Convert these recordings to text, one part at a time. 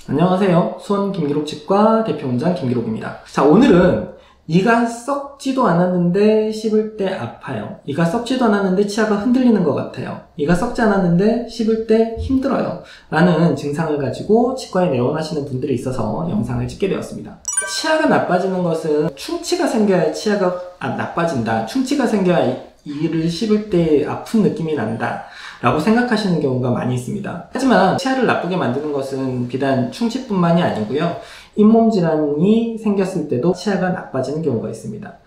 안녕하세요. 수원 김기록치과 대표원장 김기록입니다. 자, 오늘은 이가 썩지도 않았는데 씹을 때 아파요. 이가 썩지도 않았는데 치아가 흔들리는 것 같아요. 이가 썩지 않았는데 씹을 때 힘들어요. 라는 증상을 가지고 치과에 내원하시는 분들이 있어서 영상을 찍게 되었습니다. 치아가 나빠지는 것은 충치가 생겨야 치아가 나빠진다. 충치가 생겨야 이를 씹을 때 아픈 느낌이 난다 라고 생각하시는 경우가 많이 있습니다. 하지만 치아를 나쁘게 만드는 것은 비단 충치뿐만이 아니고요, 잇몸 질환이 생겼을 때도 치아가 나빠지는 경우가 있습니다.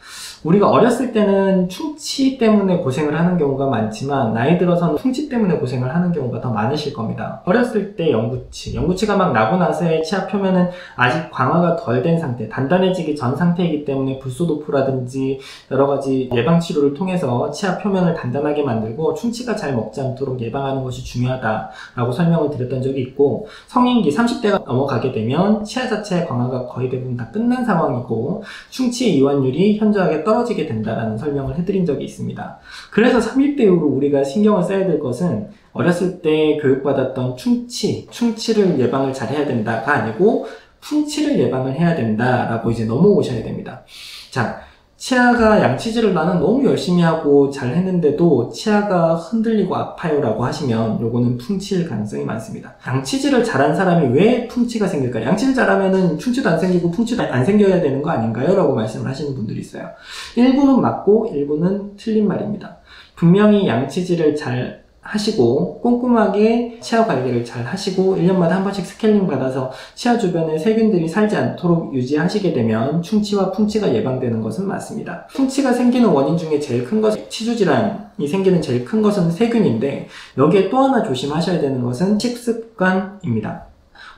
우리가 어렸을 때는 충치 때문에 고생을 하는 경우가 많지만 나이 들어서는 충치 때문에 고생을 하는 경우가 더 많으실 겁니다. 어렸을 때 영구치가 막 나고 나서의 치아 표면은 아직 강화가 덜 된 상태, 단단해지기 전 상태이기 때문에 불소도포라든지 여러가지 예방치료를 통해서 치아 표면을 단단하게 만들고 충치가 잘 먹지 않도록 예방하는 것이 중요하다라고 설명을 드렸던 적이 있고, 성인기 30대가 넘어가게 되면 치아 자체의 강화가 거의 대부분 다 끝난 상황이고 충치의 이완율이 현저하게 떨어지게 된다라는 설명을 해드린 적이 있습니다. 그래서 30대 이후로 우리가 신경을 써야 될 것은 어렸을 때 교육받았던 충치를 예방을 잘 해야 된다가 아니고 풍치를 예방을 해야 된다라고 이제 넘어오셔야 됩니다. 자, 치아가 양치질을 나는 너무 열심히 하고 잘 했는데도 치아가 흔들리고 아파요 라고 하시면 요거는 풍치일 가능성이 많습니다. 양치질을 잘한 사람이 왜 풍치가 생길까요? 양치질 잘하면은 충치도 안 생기고 풍치도 안 생겨야 되는 거 아닌가요? 라고 말씀을 하시는 분들이 있어요. 일부는 맞고 일부는 틀린 말입니다. 분명히 양치질을 잘 하시고 꼼꼼하게 치아 관리를 잘 하시고 1년마다 한 번씩 스케일링 받아서 치아 주변에 세균들이 살지 않도록 유지하시게 되면 충치와 풍치가 예방되는 것은 맞습니다. 풍치가 생기는 원인 중에 제일 큰 것은 치주질환이 생기는 제일 큰 것은 세균인데, 여기에 또 하나 조심하셔야 되는 것은 식습관입니다.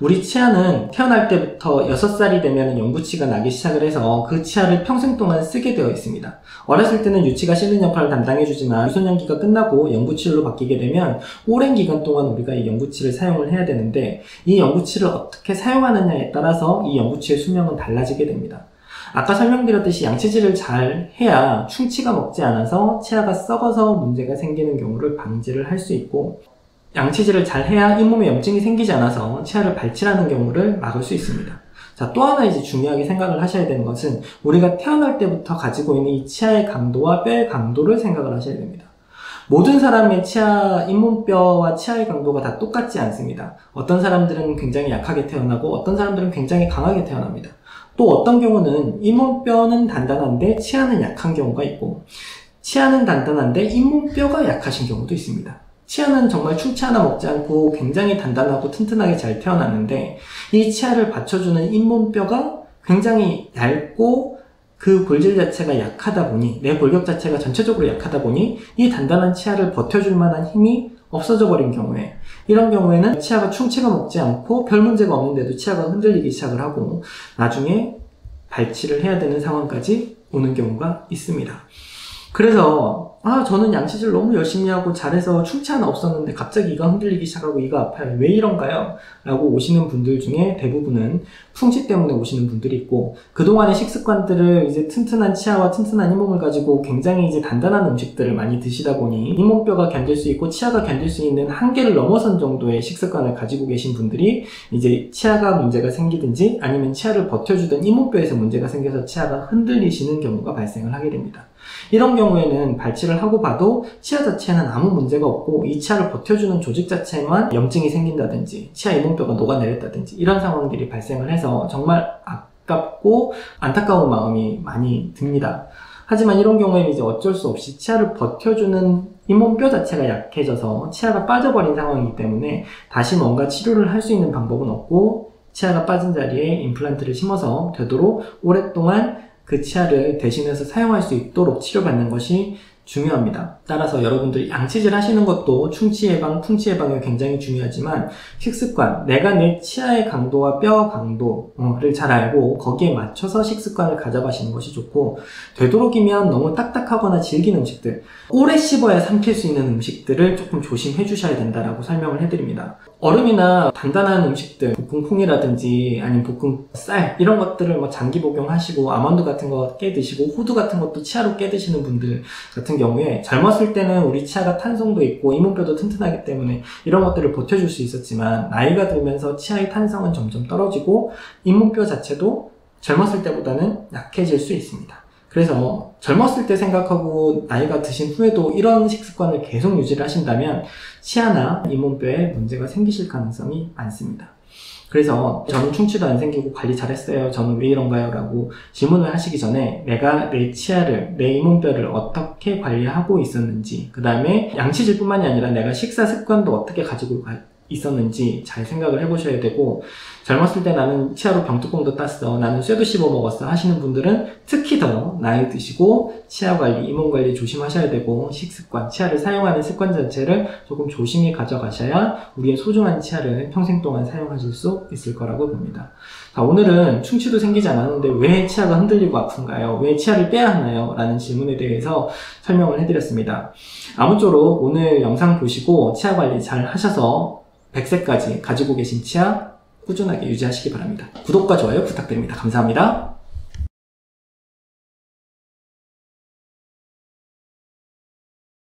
우리 치아는 태어날 때부터 6살이 되면 영구치가 나기 시작을 해서 그 치아를 평생 동안 쓰게 되어 있습니다. 어렸을 때는 유치가 씻는 역할을 담당해주지만 유소년기가 끝나고 영구치로 바뀌게 되면 오랜 기간 동안 우리가 이 영구치를 사용을 해야 되는데, 이 영구치를 어떻게 사용하느냐에 따라서 이 영구치의 수명은 달라지게 됩니다. 아까 설명드렸듯이 양치질을 잘 해야 충치가 먹지 않아서 치아가 썩어서 문제가 생기는 경우를 방지를 할 수 있고, 양치질을 잘 해야 잇몸에 염증이 생기지 않아서 치아를 발치하는 경우를 막을 수 있습니다. 자, 또 하나 이제 중요하게 생각을 하셔야 되는 것은 우리가 태어날 때부터 가지고 있는 이 치아의 강도와 뼈의 강도를 생각을 하셔야 됩니다. 모든 사람의 치아, 잇몸뼈와 치아의 강도가 다 똑같지 않습니다. 어떤 사람들은 굉장히 약하게 태어나고 어떤 사람들은 굉장히 강하게 태어납니다. 또 어떤 경우는 잇몸뼈는 단단한데 치아는 약한 경우가 있고, 치아는 단단한데 잇몸뼈가 약하신 경우도 있습니다. 치아는 정말 충치 하나 먹지 않고 굉장히 단단하고 튼튼하게 잘 태어났는데 이 치아를 받쳐주는 잇몸뼈가 굉장히 얇고 그 골질 자체가 약하다 보니, 내 골격 자체가 전체적으로 약하다 보니 이 단단한 치아를 버텨줄 만한 힘이 없어져 버린 경우에, 이런 경우에는 치아가 충치가 먹지 않고 별 문제가 없는데도 치아가 흔들리기 시작을 하고 나중에 발치를 해야 되는 상황까지 오는 경우가 있습니다. 그래서 저는 양치질 너무 열심히 하고 잘해서 충치 하나 없었는데 갑자기 이가 흔들리기 시작하고 이가 아파요. 왜 이런가요? 라고 오시는 분들 중에 대부분은 풍치 때문에 오시는 분들이 있고, 그동안의 식습관들을 이제 튼튼한 치아와 튼튼한 잇몸을 가지고 굉장히 이제 단단한 음식들을 많이 드시다 보니 잇몸뼈가 견딜 수 있고 치아가 견딜 수 있는 한계를 넘어선 정도의 식습관을 가지고 계신 분들이 이제 치아가 문제가 생기든지 아니면 치아를 버텨주던 잇몸뼈에서 문제가 생겨서 치아가 흔들리시는 경우가 발생을 하게 됩니다. 이런 경우에는 발치를 하고 봐도 치아 자체는 아무 문제가 없고 이 치아를 버텨주는 조직 자체만 염증이 생긴다든지 치아 잇몸뼈가 녹아내렸다든지 이런 상황들이 발생을 해서 정말 아깝고 안타까운 마음이 많이 듭니다. 하지만 이런 경우에는 이제 어쩔 수 없이 치아를 버텨주는 잇몸뼈 자체가 약해져서 치아가 빠져버린 상황이기 때문에 다시 뭔가 치료를 할 수 있는 방법은 없고, 치아가 빠진 자리에 임플란트를 심어서 되도록 오랫동안 그 치아를 대신해서 사용할 수 있도록 치료받는 것이 중요합니다. 따라서 여러분들이 양치질 하시는 것도 충치 예방, 풍치 예방이 굉장히 중요하지만 식습관, 내가 내 치아의 강도와 뼈 강도를 잘 알고 거기에 맞춰서 식습관을 가져가시는 것이 좋고, 되도록이면 너무 딱딱하거나 질긴 음식들, 오래 씹어야 삼킬 수 있는 음식들을 조금 조심해 주셔야 된다라고 설명을 해드립니다. 얼음이나 단단한 음식들, 볶은 콩이라든지 아니면 볶은 쌀 이런 것들을 장기 복용하시고 아몬드 같은 거 깨 드시고 호두 같은 것도 치아로 깨 드시는 분들 같은 같은 경우에 젊었을 때는 우리 치아가 탄성도 있고 이문뼈도 튼튼하기 때문에 이런 것들을 버텨줄 수 있었지만 나이가 들면서 치아의 탄성은 점점 떨어지고 잇몸뼈 자체도 젊었을 때보다는 약해질 수 있습니다. 그래서 젊었을 때 생각하고 나이가 드신 후에도 이런 식습관을 계속 유지를 하신다면 치아나 잇몸뼈에 문제가 생기실 가능성이 많습니다. 그래서 저는 충치도 안 생기고 관리 잘했어요. 저는 왜 이런가요? 라고 질문을 하시기 전에 내가 내 치아를, 내 잇몸뼈를 어떻게 관리하고 있었는지, 그 다음에 양치질뿐만이 아니라 내가 식사 습관도 어떻게 가지고 있었는지 잘 생각을 해보셔야 되고, 젊었을 때 나는 치아로 병뚜껑도 땄어, 나는 쇠도 씹어 먹었어 하시는 분들은 특히 더 나이 드시고 치아 관리, 잇몸 관리 조심하셔야 되고, 식습관, 치아를 사용하는 습관 자체를 조금 조심히 가져가셔야 우리의 소중한 치아를 평생 동안 사용하실 수 있을 거라고 봅니다. 자, 오늘은 충치도 생기지 않았는데 왜 치아가 흔들리고 아픈가요? 왜 치아를 빼야 하나요? 라는 질문에 대해서 설명을 해드렸습니다. 아무쪼록 오늘 영상 보시고 치아 관리 잘 하셔서 100세까지 가지고 계신 치아 꾸준하게 유지하시기 바랍니다. 구독과 좋아요 부탁드립니다. 감사합니다.